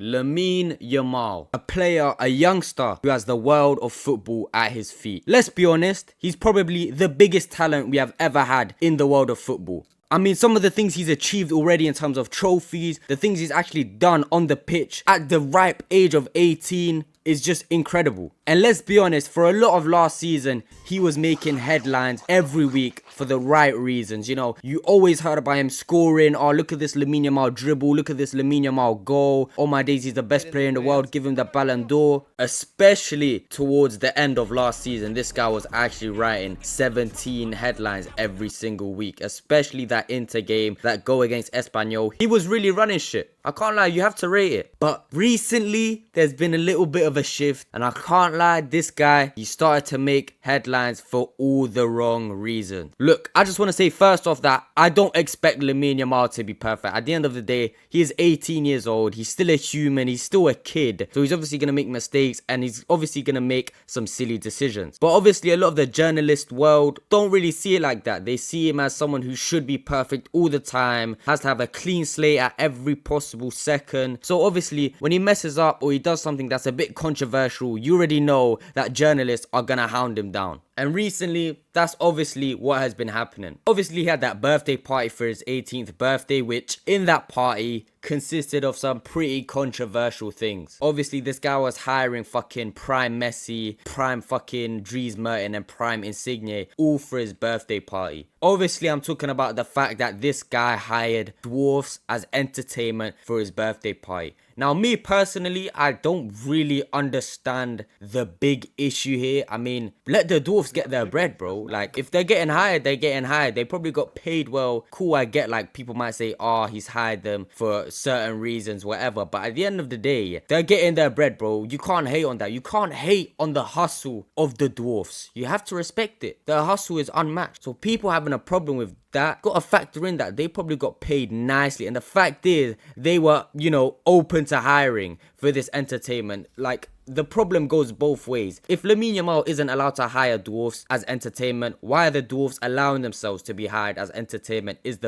Lamine Yamal, a player, a youngster who has the world of football at his feet. Let's be honest, he's probably the biggest talent we have ever had in the world of football. I mean, some of the things he's achieved already in terms of trophies, the things he's actually done on the pitch at the ripe age of 18 is just incredible. And let's be honest, for a lot of last season, he was making headlines every week for the right reasons. You know, you always heard about him scoring. Oh, look at this Lamine Yamal dribble. Look at this Lamine Yamal goal. Oh my days, he's the best player in the world. Give him the Ballon d'Or. Especially towards the end of last season, this guy was actually writing 17 headlines every single week. Especially that Inter game, that goal against Espanyol. He was really running shit. I can't lie, you have to rate it. But recently, there's been a little bit of a shift. And I can't lie, this guy, he started to make headlines for all the wrong reasons. Look, I just want to say first off that I don't expect Lamine Yamal to be perfect. At the end of the day, he is 18 years old. He's still a human. He's still a kid. So he's obviously going to make mistakes and he's obviously going to make some silly decisions. But obviously, a lot of the journalist world don't really see it like that. They see him as someone who should be perfect all the time, has to have a clean slate at every possible second. So obviously, when he messes up or he does something that's a bit controversial, you already know that journalists are going to hound him down. And recently, that's obviously what has been happening. Obviously, he had that birthday party for his 18th birthday, which in that party consisted of some pretty controversial things. Obviously, this guy was hiring fucking prime Messi, prime fucking Dries Mertens, and prime Insigne all for his birthday party. Obviously, I'm talking about the fact that this guy hired dwarfs as entertainment for his birthday party. Now, me personally, I don't really understand the big issue here. I mean, let the dwarfs get their bread, bro. Like, if they're getting hired, they're getting hired. They probably got paid well. Cool, I get, like, people might say, oh, he's hired them for certain reasons, whatever. But at the end of the day, they're getting their bread, bro. You can't hate on that. You can't hate on the hustle of the dwarfs. You have to respect it. Their hustle is unmatched. So people having a problem with that, got to factor in that they probably got paid nicely. And the fact is, they were, you know, open to hiring for this entertainment. Like, the problem goes both ways. If Lamine Yamal isn't allowed to hire dwarfs as entertainment, why are the dwarfs allowing themselves to be hired as entertainment in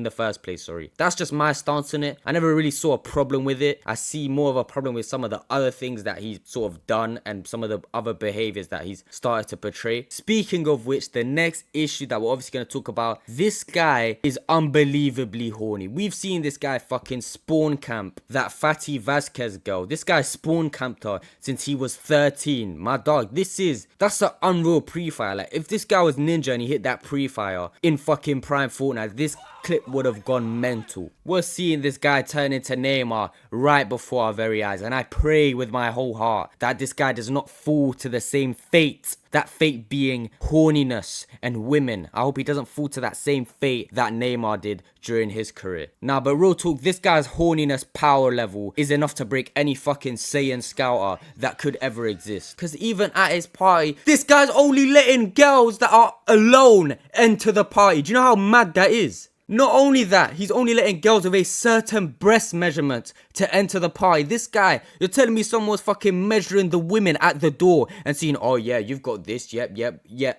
the first place? That's just my stance on it. I never really saw a problem with it. I see more of a problem with some of the other things that he's sort of done and some of the other behaviors that he's started to portray. Speaking of which, the next issue that we're obviously going to talk about, this guy is unbelievably horny. We've seen this guy fucking spawn camp that Fatty Vasquez girl. This guy spawn camped her since he was 13. My dog, that's an unreal pre-fire. Like, if this guy was Ninja and he hit that pre-fire in fucking prime Fortnite, this clip would have gone mental. We're seeing this guy turn into Neymar right before our very eyes, and I pray with my whole heart that this guy does not fall to the same fate. That fate being horniness and women. I hope he doesn't fall to that same fate that Neymar did during his career. Nah, but real talk, this guy's horniness power level is enough to break any fucking Saiyan scouter that could ever exist. Because even at his party, this guy's only letting girls that are alone enter the party. Do you know how mad that is? Not only that, he's only letting girls with a certain breast measurement to enter the party. This guy, you're telling me someone's fucking measuring the women at the door and seeing, oh yeah, you've got this, yep,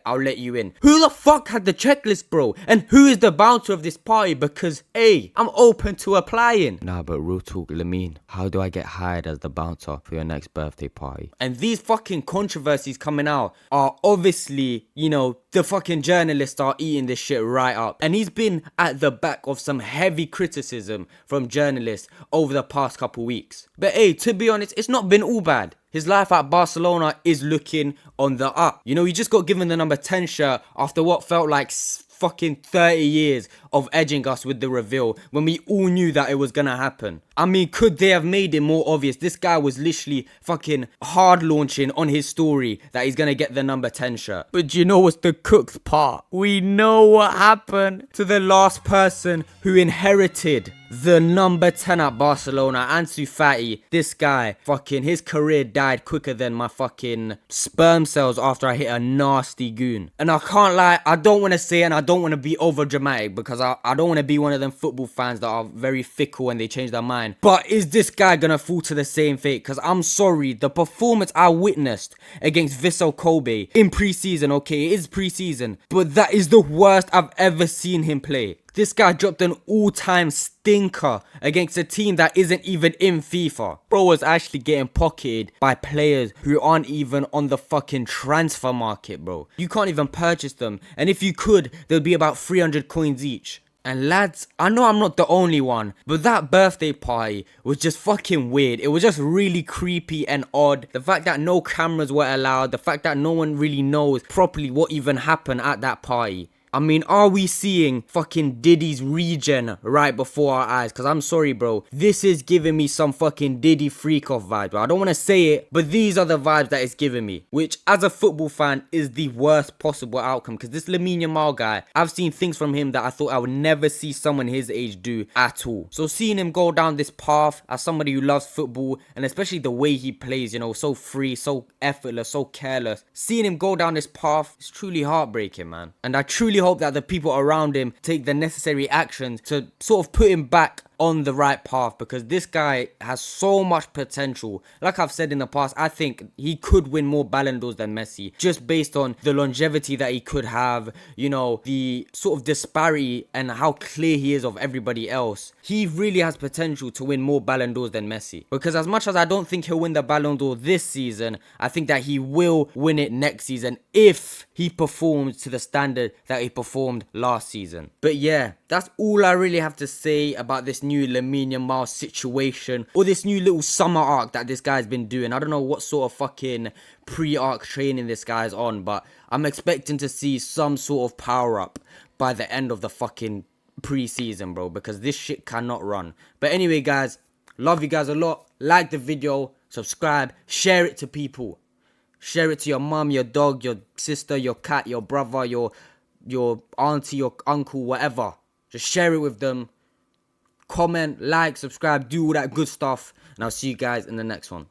I'll let you in. Who the fuck had the checklist, bro? And who is the bouncer of this party? Because, hey, I'm open to applying. Nah, but real talk, Lamine, how do I get hired as the bouncer for your next birthday party? And these fucking controversies coming out are obviously, you know, the fucking journalists are eating this shit right up. And he's been at the back of some heavy criticism from journalists over the past couple weeks. But hey, to be honest, it's not been all bad. His life at Barcelona is looking on the up. You know, he just got given the number 10 shirt after what felt like fucking 30 years of edging us with the reveal when we all knew that it was gonna happen. I mean, could they have made it more obvious? This guy was literally fucking hard launching on his story that he's gonna get the number 10 shirt. But do you know what's the cooked part? We know what happened to the last person who inherited the number 10 at Barcelona, Ansu Fati. This guy, fucking, his career died quicker than my fucking sperm cells after I hit a nasty goon. And I can't lie, I don't want to say it and I don't want to be over dramatic because I don't want to be one of them football fans that are very fickle and they change their mind. But is this guy gonna fall to the same fate? Because I'm sorry, the performance I witnessed against Vissel Kobe in pre-season, okay, it is pre-season, but that is the worst I've ever seen him play. This guy dropped an all-time stinker against a team that isn't even in FIFA. Bro was actually getting pocketed by players who aren't even on the fucking transfer market, bro. You can't even purchase them. And if you could, there'd be about 300 coins each. And lads, I know I'm not the only one, but that birthday party was just fucking weird. It was just really creepy and odd. The fact that no cameras were allowed, the fact that no one really knows properly what even happened at that party. I mean, are we seeing fucking Diddy's regen right before our eyes? Because I'm sorry, bro. This is giving me some fucking Diddy freak-off vibes, bro. I don't want to say it, but these are the vibes that it's giving me. Which, as a football fan, is the worst possible outcome. Because this Lamine Yamal guy, I've seen things from him that I thought I would never see someone his age do at all. So seeing him go down this path as somebody who loves football, and especially the way he plays, you know, so free, so effortless, so careless. Seeing him go down this path is truly heartbreaking, man. And I truly hope that the people around him take the necessary actions to sort of put him back on the right path, because this guy has so much potential. Like I've said in the past, I think he could win more Ballon d'Ors than Messi, just based on the longevity that he could have, you know, the sort of disparity and how clear he is of everybody else. He really has potential to win more Ballon d'Ors than Messi, because as much as I don't think he'll win the Ballon d'Or this season, I think that he will win it next season if he performs to the standard that he performed last season. But yeah, that's all I really have to say about this new Lamine Yamal situation, or this new little summer arc that this guy's been doing. I don't know what sort of fucking pre-arc training this guy's on, but I'm expecting to see some sort of power up by the end of the fucking pre-season, bro, because this shit cannot run. But anyway, guys, love you guys a lot. Like the video, subscribe, share it to people. Share it to your mum, your dog, your sister, your cat, your brother, your auntie, your uncle, whatever. Just share it with them. Comment, like, subscribe, do all that good stuff. And I'll see you guys in the next one.